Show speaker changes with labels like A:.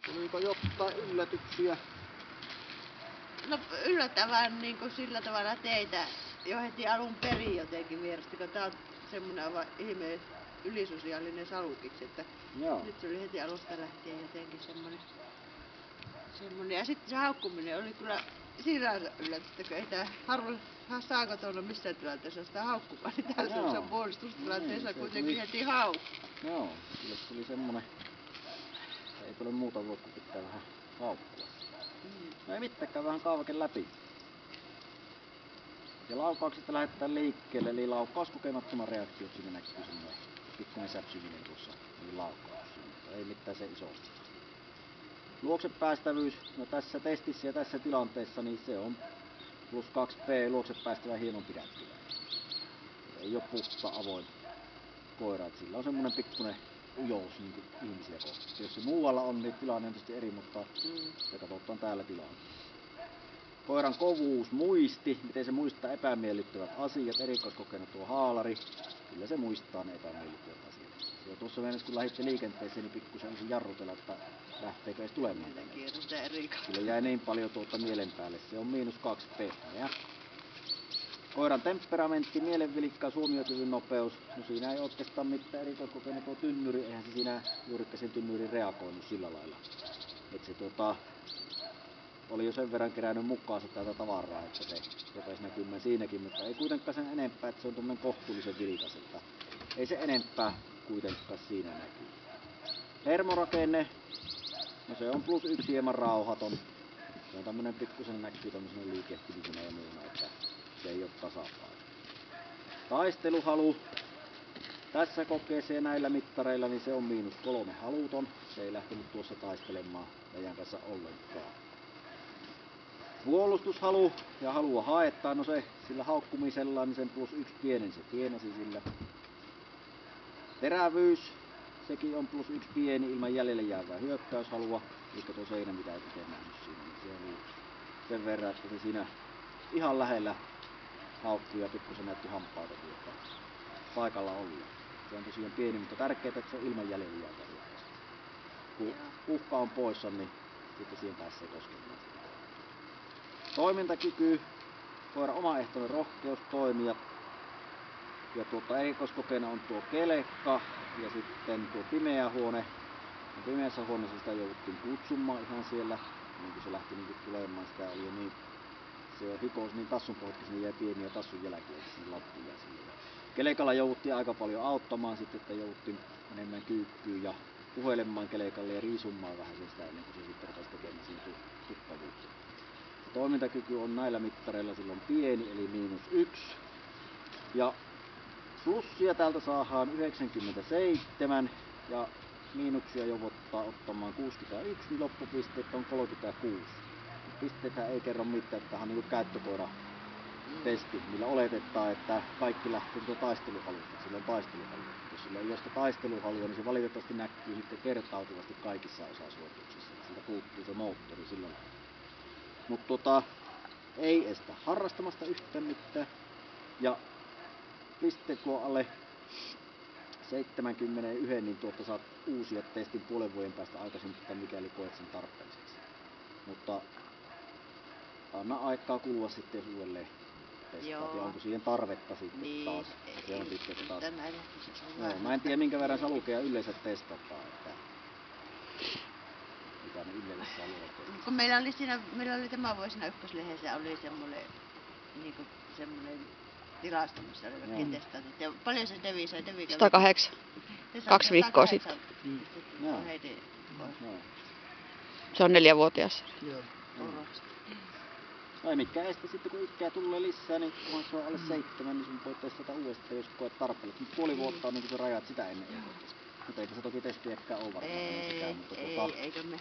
A: Tuliko jotain yllätyksiä?
B: No yllättävän niin kuin sillä tavalla teitä jo heti alun perin jotenkin vierasti, kun tää on semmonen aivan ihme ylisosiaalinen salukiksi, että
A: Joo.
B: nyt se oli heti alusta lähtien jotenkin semmonen. Ja sitten se haukkuminen oli kyllä siinä yllätystä, ei tää harvoin saako tuolla missään tilanteessa sitä haukkumaan, niin täällä semmoisessa puolustustilanteessa
A: No niin,
B: kuitenkin heti haukku.
A: Joo, kyllä tuli semmonen, ei tule muuta voi kuin pitää vähän haukkua. No ei mitäänkään, vähän kaavaken läpi. Ja laukauksesta lähdetään liikkeelle, eli laukkauskokemattoman reaktio, siinä näkyy semmoinen pikkuinen säpsyminen tuossa, eli laukaus, mutta ei mitään se isompaa. Luoksepäästävyys, no tässä testissä ja tässä tilanteessa niin se on plus 2P, luoksepäästävä hieman pidättyvä. Ei oo puhta avoin koira, että sillä on semmonen pikkuinen ujous niin kuin ihmisiä kohtaan. Jos se muualla on, niin tilanne on tietysti eri, mutta se katsotaan täällä tilanne. Koiran kovuus, muisti, miten se muistaa epämiellyttävät asiat, erikoiskokenut tuo haalari, kyllä se muistaa ne epämiellyttävät asiat. Ja tuossa mennessä kun lähditte liikenteeseen, niin pikkusen jarrutella, että lähteekö edes tulemaan tänne. Sillä jäi niin paljon tuolta mielen päälle, se on miinus 2 pehmeä. Koiran temperamentti, mielenvilikkaus, huomiokyvyn nopeus, no siinä ei oikeastaan mitään erikoiskokenut tuo tynnyri, eihän se siinä juurikka sen tynnyrin reagoinut sillä lailla. Et se oli jo sen verran kerännyt mukaansa tätä tavaraa, että se rupesi näkymään siinäkin, mutta ei kuitenkaan sen enempää, että se on tommonen kohtuullisen vilkas, että ei se enempää kuitenkaan siinä näkyy. Hermorakenne, no se on plus 1 hieman rauhaton. Se on tämmönen pikkusen näkyy tämmösenä liikehtivisenä ja muuna, että se ei oo tasapaino. Taisteluhalu. Tässä kokeessa ja näillä mittareilla niin se on miinus 3 haluton. Se ei lähtenyt tuossa taistelemaan meidän kanssa ollenkaan. Puolustushalu ja halua haettaan, no se sillä haukkumisella niin sen plus 1 pienen se tienasi sillä. Terävyys, sekin on plus 1 pieni ilman jäljelle jäävää hyökkäyshalua. Eli tuo seinä mitä et itse nähnyt siinä, niin se oli sen verran, että se siinä ihan lähellä haukkui ja pikkusen näytti hampaatakin, että paikalla ollaan. Se on tosiaan pieni, mutta tärkeää, että se on ilman jäljelle jäävää hyökkäystä. Kun uhka on poissa, niin sitten siihen pääsee koskemaan. Toimintakyky, koira omaehtoinen rohkeus toimia. Ja erikoiskokeena on tuo kelekka ja sitten tuo pimeä huone. Ja pimeässä huoneessa sitä jouduttiin kutsumaan ihan siellä, niin kun se lähti niin tulemaan, sitä oli jo niin, se hikous niin tassun pohjatkin, sinne jäi pieniä tassun jälkiä sinne lappuun ja sille. Kelekalla jouduttiin aika paljon auttamaan sitten, että jouduttiin enemmän kyykkyyn ja puhelemaan kelekalle ja riisumaan vähän sitä ennen kuin se sitten rupesi tekemään siinä tuttavuutta. Toimintakyky on näillä mittareilla silloin pieni, eli miinus 1. Ja plussia täältä saadaan 97 ja miinuksia jouduttaa ottamaan 61, niin loppupisteet on 36. Pisteethän ei kerro mitään, että tämä on niin käyttökoira testi, millä oletetaan, että kaikki lähtee taisteluhalusta, sillä on taisteluhalu. Jos sillä ei ole sitä taisteluhalua, niin se valitettavasti näkyy sitten kertautuvasti kaikissa osasuorituksissa. Siltä puuttuu se moottori sillä lailla. Mutta ei estä harrastamasta yhtään mitään. Ja pisteet kun on alle 71, niin saat uusia testin puolen vuoden päästä aikaisemmin, mikäli koet sen tarpeelliseksi. Mutta anna aikaa kulua sitten, jos uudelleen testaat. Ja onko siihen tarvetta sitten niin, taas. Se on sitten taas. No, mä en tiedä minkä verran salukeja yleensä testataan. Että mitä ne yleensä saa luoda.
B: Kun meillä oli tämän vuosina ykköslehdessä oli semmoinen niinku semmoinen tilasto, missä oli kaikki testaat. Ja paljon se Devi sai?
C: 108. 2 viikkoa sitten. Se on 4-vuotias.
B: Joo.
A: No ei mikään este sitten, kun ikää tulee lisää, niin kun se on alle 7, niin sun voi testata uudestaan, jos koet tarpeellisesti. Mutta puoli vuotta on niin se rajat sitä ennen. Mutta eikö se toki testiäkään ole varmaan.
B: Ei, eikö me.